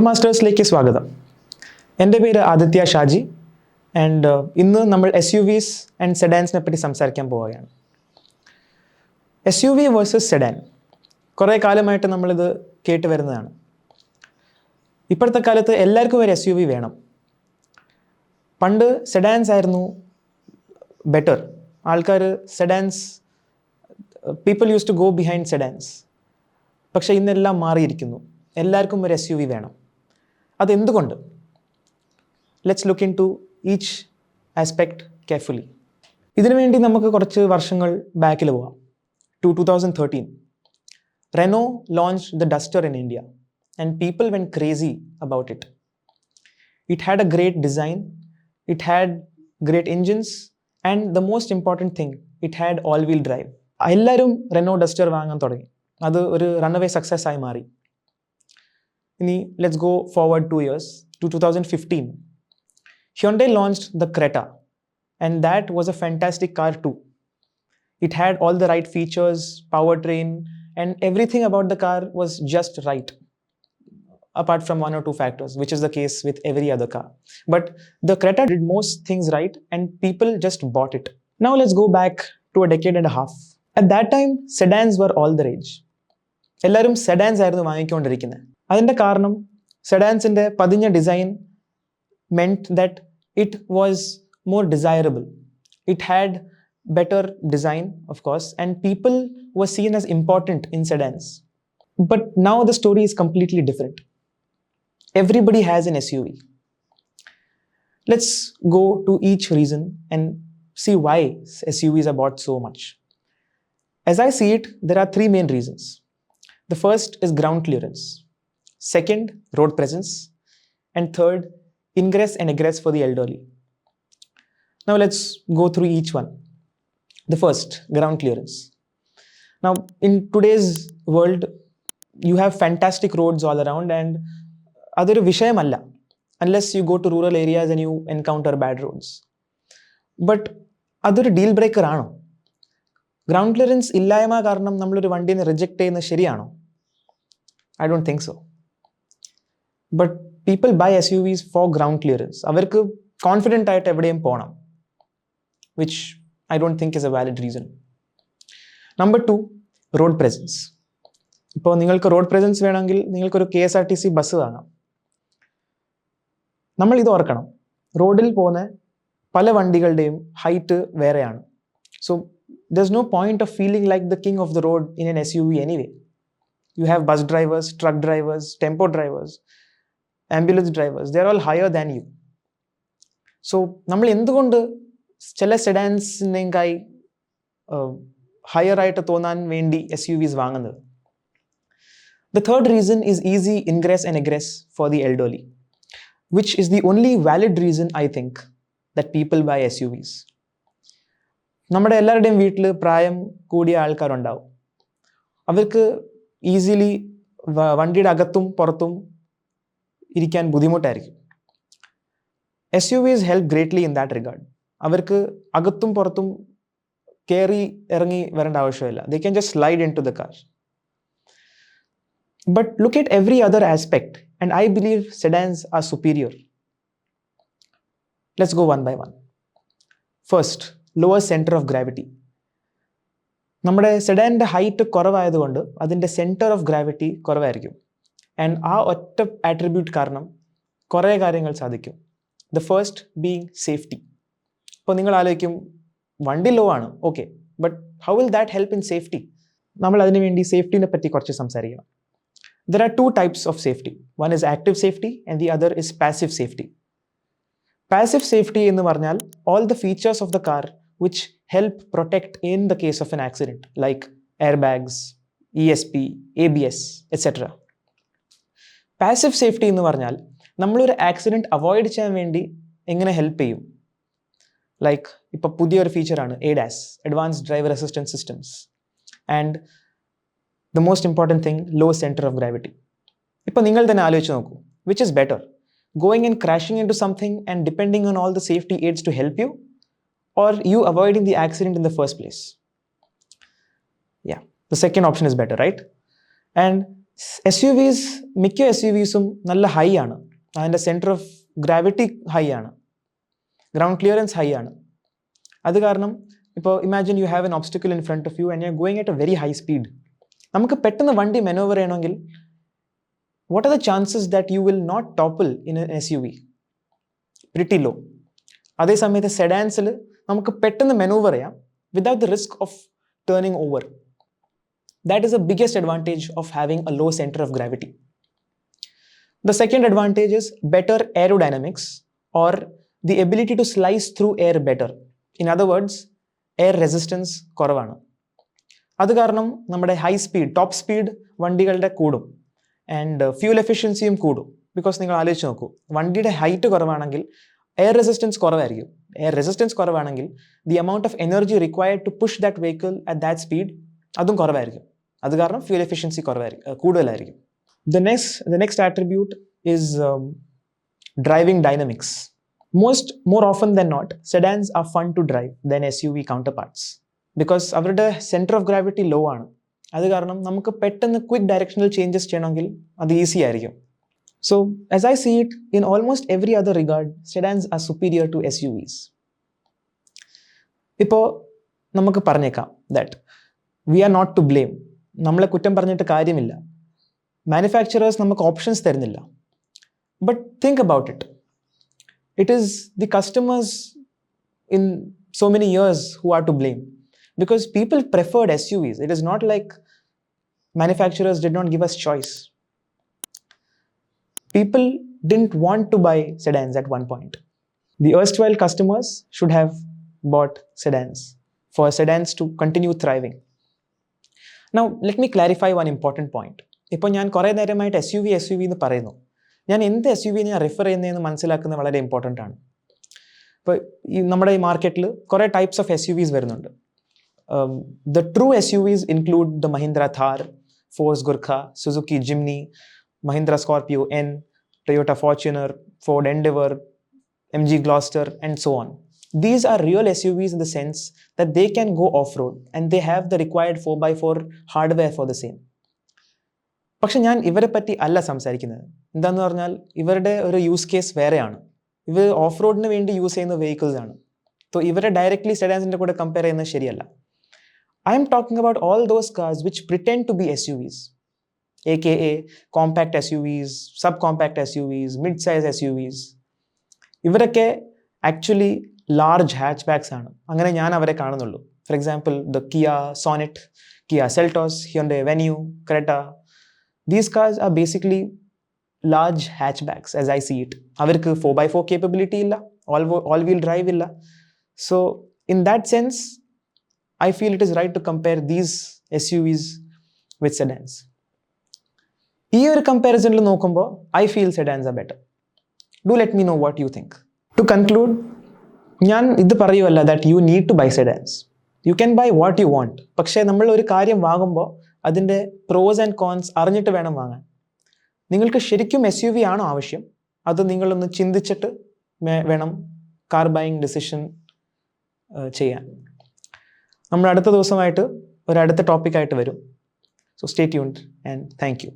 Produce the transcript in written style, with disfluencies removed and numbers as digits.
Road മാസ്റ്റേഴ്സിലേക്ക് സ്വാഗതം. എൻ്റെ പേര് ആദിത്യ ഷാജി ആൻഡ് ഇന്ന് നമ്മൾ SUVs ആൻഡ് സെഡാൻസിനെ പറ്റി സംസാരിക്കാൻ പോവുകയാണ്. SUV വേഴ്സസ് സെഡാൻ കുറേ കാലമായിട്ട് നമ്മളിത് കേട്ട് വരുന്നതാണ്. ഇപ്പോഴത്തെ കാലത്ത് എല്ലാവർക്കും ഒരു SUV വേണം. പണ്ട് സെഡാൻസ് ആയിരുന്നു ബെറ്റർ. ആൾക്കാർ sedans people use to go behind sedans. പക്ഷേ ഇന്നെല്ലാം മാറിയിരിക്കുന്നു. എല്ലാവർക്കും ഒരു SUV വേണം. അതെന്തുകൊണ്ട്? Let's look into each aspect carefully. ഇതിനുവേണ്ടി നമുക്ക് കുറച്ച് വർഷങ്ങൾ ബാക്കിൽ പോവാം. 2013 Renault launched the Duster in India and people went crazy about it. It had a great design, it had great engines, and the most important thing, it had all-wheel drive. എല്ലാവരും Renault Duster വാങ്ങാൻ തുടങ്ങി. അത് ഒരു runway success ആയി മാറി. ഇനി let's go forward 2 years to 2015. Hyundai launched the Creta and that was a fantastic car too. It had all the right features, powertrain, and everything about the car was just right, apart from 1 or 2 factors, which is the case with every other car. But the Creta did most things right and people just bought it. Now let's go back to a decade and a half. At that time, sedans were all the rage. എല്ലാവരും sedans ആയിരുന്നു വാങ്ങിക്കൊണ്ടിരിക്കുന്നത്. അതിൻ്റെ കാരണം സെഡാൻസിൻ്റെ പതിഞ്ഞ design meant that it was more desirable. It had better design, of course, and people were seen as important in sedans. But now the story is completely different. Everybody has an SUV. Let's go to each reason and see why SUVs are bought so much. As I see it, there are 3 main reasons. The first is ground clearance. Second, road presence. And third, ingress and egress for the elderly. Now let's go through each one. The first, ground clearance. Now in today's world, you have fantastic roads all around and adoru vishayamalla unless you go to rural areas and you encounter bad roads. But adoru deal breaker aano? Ground clearance illayama karanam nammal oru vandine reject cheyyunna sheriyano? I don't think so. But people buy SUVs for ground clearance. അവർക്കു confident ആയിട്ട് എവിടെയും പോകണം, which I don't think is a valid reason. Number 2, road presence. ഇപ്പോൾ നിങ്ങൾക്ക് road presence വേണമെങ്കിൽ നിങ്ങൾക്കൊരു KSRTC bus വാങ്ങാം. നമ്മൾ ഇത് ഓർക്കണം, റോഡിൽ പോകുന്ന പല വണ്ടികളുടെയും ഹൈറ്റ് വേറെയാണ്. So there's no point of feeling like the king of the road in an SUV anyway. You have bus drivers, truck drivers, tempo drivers, ambulance drivers, they are all higher than you. So നമ്മൾ എന്തുകൊണ്ട് ചില സെഡാൻസിനെക്കായി higher ആയിട്ട് തോന്നാൻ വേണ്ടി SUVs വാങ്ങുന്നത്? The third reason is easy ingress and egress for the elderly, which is the only valid reason I think that people buy SUVs. നമ്മുടെ എല്ലാവരുടെയും വീട്ടിൽ പ്രായം കൂടിയ ആൾക്കാരുണ്ടാവും. അവർക്ക് ഈസിലി വണ്ടിയുടെ അകത്തും പുറത്തും ഇരിക്കാൻ ബുദ്ധിമുട്ടായിരിക്കും. SUVs help greatly in that regard. അവർക്ക് അകത്തും പുറത്തും കയറി ഇറങ്ങി വരേണ്ട ആവശ്യമില്ല. They can just slide into the car. But look at every other aspect and I believe sedans are superior. Let's go one by one. First, lower center of gravity. നമ്മുടെ സെഡാൻ്റെ height കുറവായതുകൊണ്ട് അതിൻ്റെ സെൻറ്റർ ഓഫ് ഗ്രാവിറ്റി കുറവായിരിക്കും. And ആ ഒറ്റ attribute കാരണം കുറേ കാര്യങ്ങൾ സാധിക്കും. The first being safety. ഇപ്പോൾ നിങ്ങൾ ആലോചിക്കും വണ്ടി ലോ ആണ്, okay, but how will that help in safety? നമ്മൾ അതിനു വേണ്ടി സേഫ്റ്റിനെ പറ്റി കുറച്ച് സംസാരിക്കണം. There are 2 types of safety. One is active safety and the other is passive safety. Passive safety എന്ന് പറഞ്ഞാൽ all the features of the car which help protect in the case of an accident, like airbags, ESP, ABS, etc. Passive safety എന്ന് പറഞ്ഞാൽ നമ്മളൊരു accident avoid ചെയ്യാൻ വേണ്ടി എങ്ങനെ help ചെയ്യും? Like ഇപ്പോൾ പുതിയൊരു ഫീച്ചറാണ് ADAS, advanced driver assistance systems, and the most important thing, low centre of gravity. ഇപ്പോൾ നിങ്ങൾ തന്നെ ആലോചിച്ച് നോക്കൂ, which is better, going and crashing into something and depending on all the safety aids to help you, or you avoiding the accident in the first place? Yeah, the second option is better, right? And S U Vs മിക്ക S U വിസും നല്ല high ആണ്. അതിൻ്റെ centre of gravity high ആണ്, ground clearance high ആണ്. അത് കാരണം ഇപ്പോൾ imagine you have an obstacle in front of you and you are going at a very high speed. നമുക്ക് പെട്ടെന്ന് വണ്ടി മെനോവർ ചെയ്യണമെങ്കിൽ what are the chances that you will not topple in an SUV? Pretty low. അതേ സമയത്ത് സെഡാൻസിൽ നമുക്ക് പെട്ടെന്ന് മെനൂവർ ചെയ്യാം without the risk of turning over. That is the biggest advantage of having a low center of gravity. The second advantage is better aerodynamics, or the ability to slice through air better. In other words, air resistance കുറവാണ്. അത് കാരണം നമ്മുടെ high speed, top speed വണ്ടികളുടെ കൂടും and fuel എഫിഷ്യൻസിയും കൂടും. Because നിങ്ങൾ ആലോചിച്ച് നോക്കൂ, വണ്ടിയുടെ ഹൈറ്റ് കുറവാണെങ്കിൽ എയർ റെസിസ്റ്റൻസ് കുറവായിരിക്കും. എയർ റെസിസ്റ്റൻസ് കുറവാണെങ്കിൽ the amount of energy required to push that vehicle at that speed അതും കുറവായിരിക്കും. അത് കാരണം ഫ്യൂൽ എഫിഷ്യൻസി കൂടുതലായിരിക്കും. The next attribute is driving dynamics. More often than not, sedans are fun to drive than SUV counterparts because അവരുടെ centre of gravity law ആണ്. അത് കാരണം നമുക്ക് പെട്ടെന്ന് ക്വിക്ക് ഡയറക്ഷണൽ ചേഞ്ചസ് ചെയ്യണമെങ്കിൽ അത് ഈസി ആയിരിക്കും. So as I see it, in almost every other regard, sedans are superior to SUVs. ഇപ്പോൾ നമുക്ക് പറഞ്ഞേക്കാം that we are not to blame. നമ്മളെ കുറ്റം പറഞ്ഞിട്ട് കാര്യമില്ല. മാനുഫാക്ചറേഴ്സ് നമുക്ക് ഓപ്ഷൻസ് തരുന്നില്ല. But think about it. It is the customers in so many years who are to blame because people preferred SUVs. It is not like manufacturers did not give us choice. People didn't want to buy sedans at one point. The erstwhile customers should have bought sedans for sedans to continue thriving. Now let me clarify one important point. ഇപ്പോൾ ഞാൻ കുറേ നേരമായിട്ട് S U V എന്ന് പറയുന്നു. ഞാൻ എന്ത് S U V ഞാൻ refer ചെയ്യുന്നതെന്ന് മനസ്സിലാക്കുന്നത് വളരെ ഇമ്പോർട്ടൻ്റ് ആണ്. ഇപ്പോൾ നമ്മുടെ ഈ മാർക്കറ്റിൽ കുറേ types of S U Vs വരുന്നുണ്ട്. The true S U Vs include the Mahindra Thar, Force Gurkha, Suzuki Jimny, Mahindra Scorpio N, Toyota Fortuner, Ford Endeavour, MG Gloster, and so on. These are real SUVs in the sense that they can go off-road and they have the required 4x4 hardware for the same. പക്ഷെ ഞാൻ ഇവരെ പറ്റി അല്ല സംസാരിക്കുന്നത്. എന്താന്ന് പറഞ്ഞാൽ ഇവരുടെ ഒരു യൂസ് കേസ് വേറെയാണ്. ഇവർ ഓഫ് റോഡിന് വേണ്ടി യൂസ് ചെയ്യുന്ന വെഹിക്കിൾസ് ആണ്. സോ ഇവരെ ഡയറക്ട്ലി സെഡാൻസിൻ്റെ കൂടെ കമ്പയർ ചെയ്യുന്നത് ശരിയല്ല. I am talking about all those cars which pretend to be SUVs, AKA compact SUVs, sub compact SUVs, mid size SUVs. ഇവരൊക്കെ ആക്ച്വലി ലാർജ് ഹാച്ച് ബാക്സ് ആണ്. അങ്ങനെ ഞാൻ അവരെ കാണുന്നുള്ളൂ. For example the Kia Sonet, Kia Seltos, Hyundai Venue, Creta. These cars are basically large hatchbacks as I see it. അവർക്ക് 4x4 capability ഇല്ല, all wheel drive ഇല്ല. So in that sense, I feel it is right to compare these SUVs with sedans. ഈ ഒരു കമ്പാരിസണിൽ നോക്കുമ്പോൾ I feel sedans are better. Do let me know what you think. To conclude, ഞാൻ ഇത് പറയുമല്ല that you need to buy sedans. You can buy what you want. പക്ഷേ നമ്മൾ ഒരു കാര്യം വാങ്ങുമ്പോൾ അതിൻ്റെ പ്രോസ് ആൻഡ് കോൺസ് അറിഞ്ഞിട്ട് വേണം വാങ്ങാൻ. നിങ്ങൾക്ക് ശരിക്കും SUV ആണോ ആവശ്യം, അത് നിങ്ങളൊന്ന് ചിന്തിച്ചിട്ട് വേണം കാർ ബൈയിങ് ഡിസിഷൻ ചെയ്യാൻ. നമ്മൾ അടുത്ത ദിവസമായിട്ട് ഒരു അടുത്ത ടോപ്പിക്കായിട്ട് വരും. So stay tuned and thank you.